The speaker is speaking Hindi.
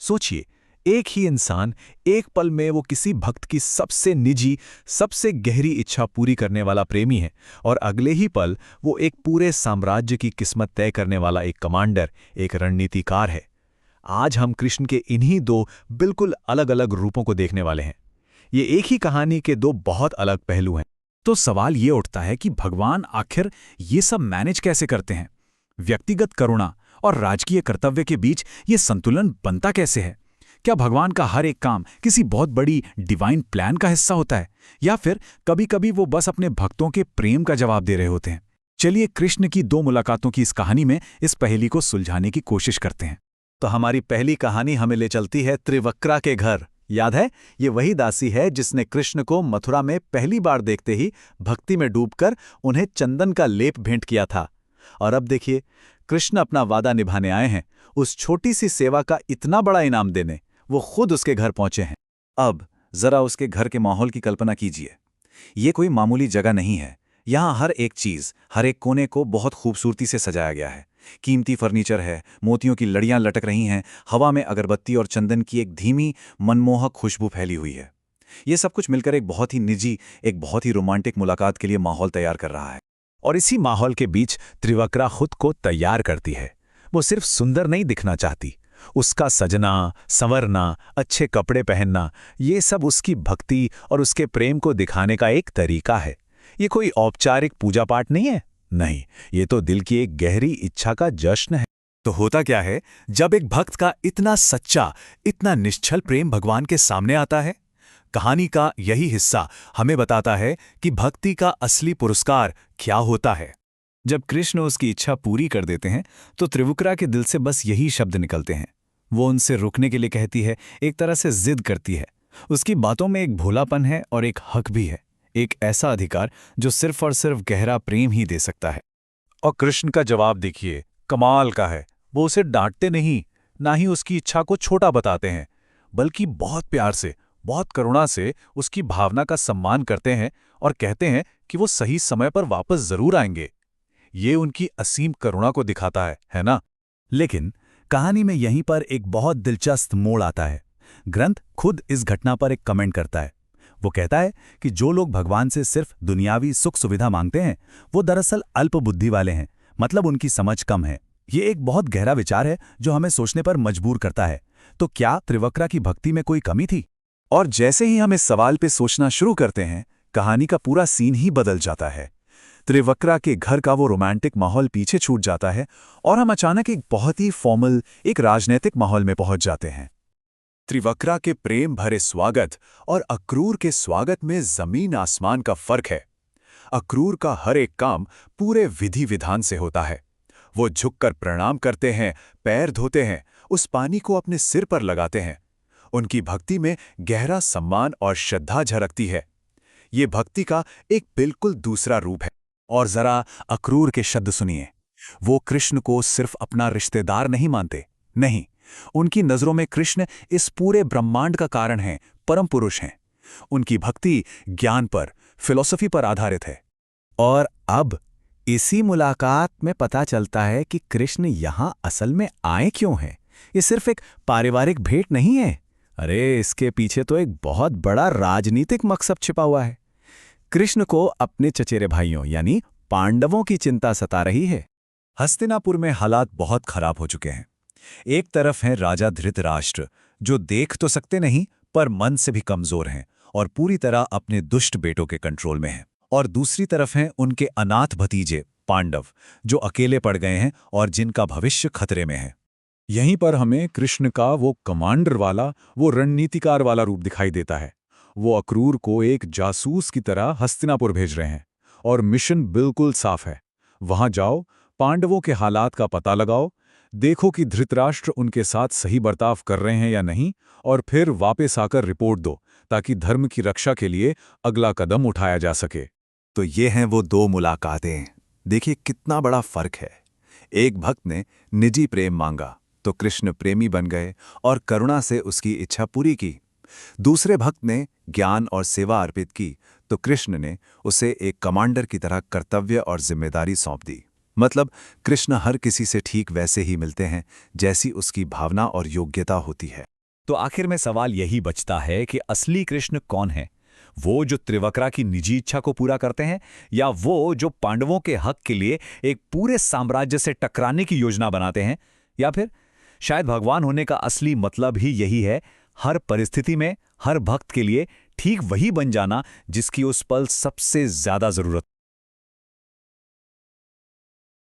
सोचिए, एक ही इंसान एक पल में वो किसी भक्त की सबसे निजी, सबसे गहरी इच्छा पूरी करने वाला प्रेमी है, और अगले ही पल वो एक पूरे साम्राज्य की किस्मत तय करने वाला एक कमांडर, एक रणनीतिकार है। आज हम कृष्ण के इन्हीं दो बिल्कुल अलग अलग रूपों को देखने वाले हैं। ये एक ही कहानी के दो बहुत अलग पहलू हैं। तो सवाल ये उठता है कि भगवान आखिर ये सब मैनेज कैसे करते हैं? व्यक्तिगत करुणा और राजकीय कर्तव्य के बीच ये संतुलन बनता कैसे है? क्या भगवान का हर एक काम किसी बहुत बड़ी डिवाइन प्लान का हिस्सा होता है, या फिर कभी-कभी वो बस अपने भक्तों के प्रेम का जवाब दे रहे होते हैं? चलिए कृष्ण की दो मुलाकातों की इस कहानी में इस पहेली को सुलझाने की कोशिश करते हैं। तो हमारी पहली कहानी हमें ले चलती है त्रिवक्रा के घर। याद है, ये वही दासी है जिसने कृष्ण को मथुरा में पहली बार देखते ही भक्ति में डूबकर उन्हें चंदन का लेप भेंट किया था। और अब देखिए, कृष्ण अपना वादा निभाने आए हैं, उस छोटी सी सेवा का इतना बड़ा इनाम देने वो खुद उसके घर पहुंचे हैं। अब जरा उसके घर के माहौल की कल्पना कीजिए। ये कोई मामूली जगह नहीं है। यहाँ हर एक चीज, हर एक कोने को बहुत खूबसूरती से सजाया गया है। कीमती फर्नीचर है, मोतियों की लड़ियां लटक रही हैं, हवा में अगरबत्ती और चंदन की एक धीमी मनमोहक खुशबू फैली हुई है। ये सब कुछ मिलकर एक बहुत ही निजी, एक बहुत ही रोमांटिक मुलाकात के लिए माहौल तैयार कर रहा है। और इसी माहौल के बीच त्रिवक्रा खुद को तैयार करती है। वो सिर्फ सुंदर नहीं दिखना चाहती, उसका सजना, संवरना, अच्छे कपड़े पहनना, ये सब उसकी भक्ति और उसके प्रेम को दिखाने का एक तरीका है। ये कोई औपचारिक पूजा पाठ नहीं है, नहीं, ये तो दिल की एक गहरी इच्छा का जश्न है। तो होता क्या है जब एक भक्त का इतना सच्चा, इतना निश्चल प्रेम भगवान के सामने आता है? कहानी का यही हिस्सा हमें बताता है कि भक्ति का असली पुरस्कार क्या होता है। जब कृष्ण उसकी इच्छा पूरी कर देते हैं तो त्रिवक्रा के दिल से बस यही शब्द निकलते हैं। वो उनसे रुकने के लिए कहती है, एक तरह से जिद करती है। उसकी बातों में एक भोलापन है और एक हक भी है, एक ऐसा अधिकार जो सिर्फ और सिर्फ गहरा प्रेम ही दे सकता है। और कृष्ण का जवाब देखिए, कमाल का है। वो उसे डांटते नहीं, ना ही उसकी इच्छा को छोटा बताते हैं, बल्कि बहुत प्यार से, बहुत करुणा से उसकी भावना का सम्मान करते हैं और कहते हैं कि वो सही समय पर वापस जरूर आएंगे। ये उनकी असीम करुणा को दिखाता है ना? लेकिन कहानी में यहीं पर एक बहुत दिलचस्प मोड़ आता है। ग्रंथ खुद इस घटना पर एक कमेंट करता है। वो कहता है कि जो लोग भगवान से सिर्फ दुनियावी सुख सुविधा मांगते हैं वो दरअसल अल्प बुद्धि वाले हैं, मतलब उनकी समझ कम है। ये एक बहुत गहरा विचार है जो हमें सोचने पर मजबूर करता है। तो क्या त्रिवक्रा की भक्ति में कोई कमी थी? और जैसे ही हम इस सवाल पे सोचना शुरू करते हैं, कहानी का पूरा सीन ही बदल जाता है। त्रिवक्रा के घर का वो रोमांटिक माहौल पीछे छूट जाता है और हम अचानक एक बहुत ही फॉर्मल, एक राजनीतिक माहौल में पहुंच जाते हैं। त्रिवक्रा के प्रेम भरे स्वागत और अक्रूर के स्वागत में जमीन आसमान का फर्क है। अक्रूर का हर एक काम पूरे विधि विधान से होता है। वो झुककर प्रणाम करते हैं, पैर धोते हैं, उस पानी को अपने सिर पर लगाते हैं। उनकी भक्ति में गहरा सम्मान और श्रद्धा झलकती है। ये भक्ति का एक बिल्कुल दूसरा रूप है। और जरा अक्रूर के शब्द सुनिए। वो कृष्ण को सिर्फ अपना रिश्तेदार नहीं मानते, नहीं, उनकी नजरों में कृष्ण इस पूरे ब्रह्मांड का कारण है, परम पुरुष हैं। उनकी भक्ति ज्ञान पर, फिलॉसफी पर आधारित है। और अब इसी मुलाकात में पता चलता है कि कृष्ण यहाँ असल में आए क्यों हैं। ये सिर्फ एक पारिवारिक भेंट नहीं है। अरे, इसके पीछे तो एक बहुत बड़ा राजनीतिक मकसद छिपा हुआ है। कृष्ण को अपने चचेरे भाइयों यानी पांडवों की चिंता सता रही है। हस्तिनापुर में हालात बहुत खराब हो चुके हैं। एक तरफ है राजा धृतराष्ट्र, जो देख तो सकते नहीं पर मन से भी कमजोर हैं और पूरी तरह अपने दुष्ट बेटों के कंट्रोल में हैं। और दूसरी तरफ हैं उनके अनाथ भतीजे पांडव, जो अकेले पड़ गए हैं और जिनका भविष्य खतरे में है। यहीं पर हमें कृष्ण का वो कमांडर वाला, वो रणनीतिकार वाला रूप दिखाई देता है। वो अक्रूर को एक जासूस की तरह हस्तिनापुर भेज रहे हैं और मिशन बिल्कुल साफ है। वहां जाओ, पांडवों के हालात का पता लगाओ, देखो कि धृतराष्ट्र उनके साथ सही बर्ताव कर रहे हैं या नहीं, और फिर वापस आकर रिपोर्ट दो ताकि धर्म की रक्षा के लिए अगला कदम उठाया जा सके। तो ये हैं वो दो मुलाकातें। देखिए कितना बड़ा फर्क है। एक भक्त ने निजी प्रेम मांगा तो कृष्ण प्रेमी बन गए और करुणा से उसकी इच्छा पूरी की। दूसरे भक्त ने ज्ञान और सेवा अर्पित की तो कृष्ण ने उसे एक कमांडर की तरह कर्तव्य और जिम्मेदारी सौंप दी। मतलब कृष्ण हर किसी से ठीक वैसे ही मिलते हैं जैसी उसकी भावना और योग्यता होती है। तो आखिर में सवाल यही बचता है कि असली कृष्ण कौन है? वो जो त्रिवक्रा की निजी इच्छा को पूरा करते हैं, या वो जो पांडवों के हक के लिए एक पूरे साम्राज्य से टकराने की योजना बनाते हैं? या फिर शायद भगवान होने का असली मतलब ही यही है, हर परिस्थिति में हर भक्त के लिए ठीक वही बन जाना जिसकी उस पल सबसे ज्यादा जरूरत